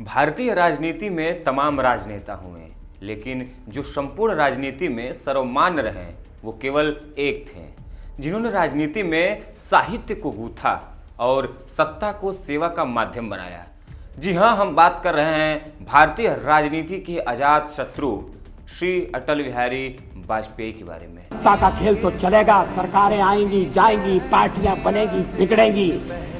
भारतीय राजनीति में तमाम राजनेता हुए, लेकिन जो संपूर्ण राजनीति में सर्वमान्य रहे वो केवल एक थे, जिन्होंने राजनीति में साहित्य को गूंथा और सत्ता को सेवा का माध्यम बनाया। जी हाँ, हम बात कर रहे हैं भारतीय राजनीति के अजात शत्रु श्री अटल बिहारी वाजपेयी के बारे में। सत्ता का खेल तो चलेगा, सरकारें आएंगी जाएंगी, पार्टियां बनेगी बिगड़ेंगी,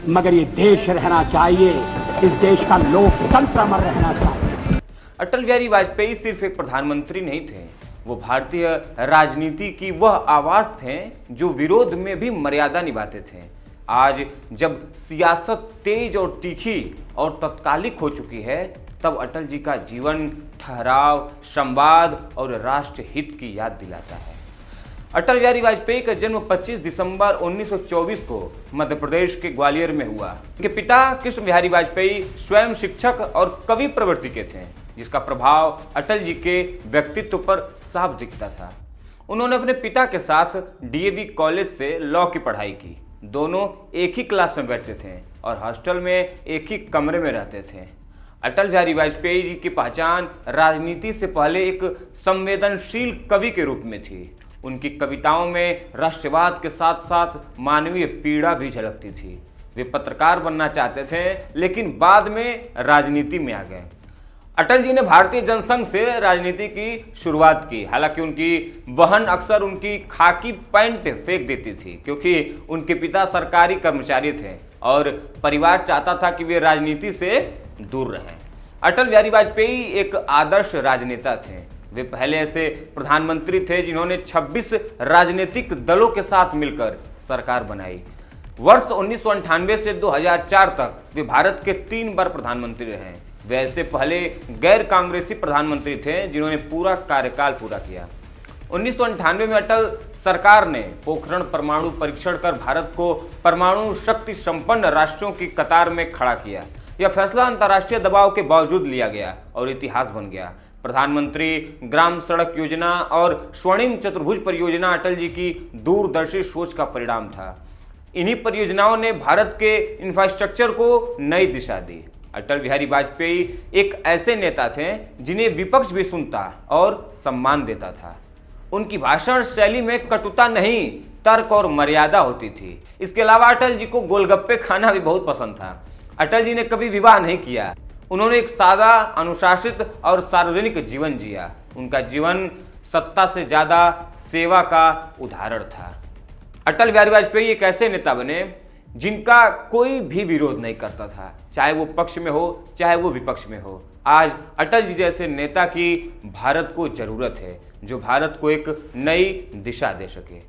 मगर ये देश रहना चाहिए, इस देश का लोकतंत्र अमर रहना चाहिए। अटल बिहारी वाजपेयी सिर्फ एक प्रधानमंत्री नहीं थे, वो भारतीय राजनीति की वह आवाज थे जो विरोध में भी मर्यादा निभाते थे। आज जब सियासत तेज और तीखी और तत्कालिक हो चुकी है, तब अटल जी का जीवन ठहराव, संवाद और राष्ट्र हित की याद दिलाता है। अटल बिहारी वाजपेयी का जन्म 25 दिसंबर 1924 को मध्य प्रदेश के ग्वालियर में हुआ। उनके पिता कृष्ण बिहारी वाजपेयी स्वयं शिक्षक और कवि प्रवृत्ति के थे, जिसका प्रभाव अटल जी के व्यक्तित्व पर साफ दिखता था। उन्होंने अपने पिता के साथ डीएवी कॉलेज से लॉ की पढ़ाई की। दोनों एक ही क्लास में बैठते थे और हॉस्टल में एक ही कमरे में रहते थे। अटल बिहारी वाजपेयी जी की पहचान राजनीति से पहले एक संवेदनशील कवि के रूप में थी। उनकी कविताओं में राष्ट्रवाद के साथ साथ मानवीय पीड़ा भी झलकती थी। वे पत्रकार बनना चाहते थे, लेकिन बाद में राजनीति में आ गए। अटल जी ने भारतीय जनसंघ से राजनीति की शुरुआत की। हालांकि उनकी बहन अक्सर उनकी खाकी पैंट फेंक देती थी, क्योंकि उनके पिता सरकारी कर्मचारी थे और परिवार चाहता था कि वे राजनीति से दूर रहें। अटल बिहारी वाजपेयी एक आदर्श राजनेता थे। वे पहले ऐसे प्रधानमंत्री थे जिन्होंने 26 राजनीतिक दलों के साथ मिलकर सरकार बनाई। वर्ष 1998 से 2004 तक वे भारत के 3 बार प्रधानमंत्री रहे। वे ऐसे पहले गैर कांग्रेसी प्रधानमंत्री थे जिन्होंने पूरा कार्यकाल पूरा किया। 1998 में अटल सरकार ने पोखरण परमाणु परीक्षण कर भारत को परमाणु शक्ति संपन्न राष्ट्रों की कतार में खड़ा किया। यह फैसला अंतर्राष्ट्रीय दबाव के बावजूद लिया गया और इतिहास बन गया। प्रधानमंत्री ग्राम सड़क योजना और स्वर्णिम चतुर्भुज परियोजना अटल जी की दूरदर्शी सोच का परिणाम था। इन्हीं परियोजनाओं ने भारत के इंफ्रास्ट्रक्चर को नई दिशा दी। अटल बिहारी वाजपेयी एक ऐसे नेता थे जिन्हें विपक्ष भी सुनता और सम्मान देता था। उनकी भाषण शैली में कटुता नहीं, तर्क और मर्यादा होती थी। इसके अलावा अटल जी को गोलगप्पे खाना भी बहुत पसंद था। अटल जी ने कभी विवाह नहीं किया। उन्होंने एक सादा, अनुशासित और सार्वजनिक जीवन जिया। उनका जीवन सत्ता से ज्यादा सेवा का उदाहरण था। अटल बिहारी वाजपेयी एक ऐसे नेता बने जिनका कोई भी विरोध नहीं करता था, चाहे वो पक्ष में हो चाहे वो विपक्ष में हो। आज अटल जी जैसे नेता की भारत को जरूरत है, जो भारत को एक नई दिशा दे सके।